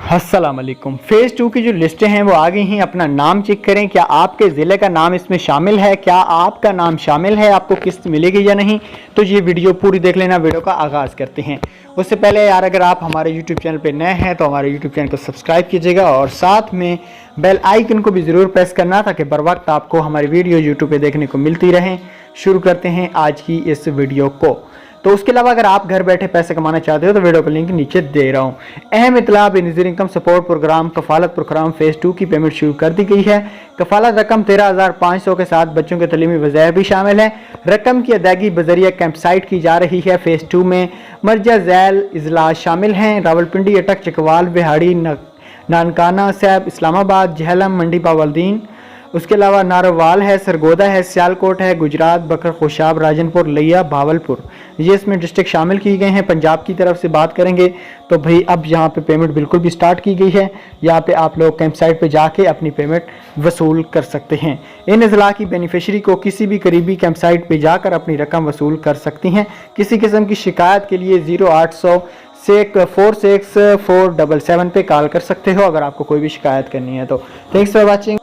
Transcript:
अस्सलाम वालेकुम। फेज़ 2 की जो लिस्टें हैं वो आ गई हैं। अपना नाम चेक करें, क्या आपके ज़िले का नाम इसमें शामिल है, क्या आपका नाम शामिल है, आपको किस्त मिलेगी या नहीं। तो ये वीडियो पूरी देख लेना। वीडियो का आगाज़ करते हैं। उससे पहले यार अगर आप हमारे यूट्यूब चैनल पर नए हैं तो हमारे यूट्यूब चैनल को सब्सक्राइब कीजिएगा और साथ में बेल आइकन को भी ज़रूर प्रेस करना ताकि बर वक्त आपको हमारी वीडियो यूट्यूब पर देखने को मिलती रहें। शुरू करते हैं आज की इस वीडियो को। तो उसके अलावा अगर आप घर बैठे पैसे कमाना चाहते हो तो वीडियो का लिंक नीचे दे रहा हूँ। अहम इतला बेनज़ीर इनकम सपोर्ट प्रोग्राम कफालत प्रोग्राम फेज़ 2 की पेमेंट शुरू कर दी गई है। कफालत रकम 13,500 के साथ बच्चों के तलीमी वज़ाइफ भी शामिल है। रकम की अदायगी बजरिया कैंप साइट की जा रही है। फेज़ 2 में मर्जा झैल इजलास शामिल हैं। रावलपिंडी, अटक, चकवाल, बिहाड़ी, नानकाना, सैब, इस्लामाबाद, झेलम, मंडी बावलदीन, उसके अलावा नारोवाल है, सरगोदा है, सियालकोट है, गुजरात, बकर खुशाब, राजनपुर, लिया, भावलपुर, ये इसमें डिस्ट्रिक्ट शामिल किए गए हैं। पंजाब की तरफ से बात करेंगे तो भाई अब यहाँ पे पेमेंट बिल्कुल भी स्टार्ट की गई है। यहाँ पे आप लोग कैंप साइट पे जाके अपनी पेमेंट वसूल कर सकते हैं। इन अजला की बेनिफिशरी को किसी भी करीबी कैंप साइट पे जाकर अपनी रकम वसूल कर सकती हैं। किसी किस्म की शिकायत के लिए 0800 464777 पे कॉल कर सकते हो अगर आपको कोई भी शिकायत करनी है तो। Thanks for watching.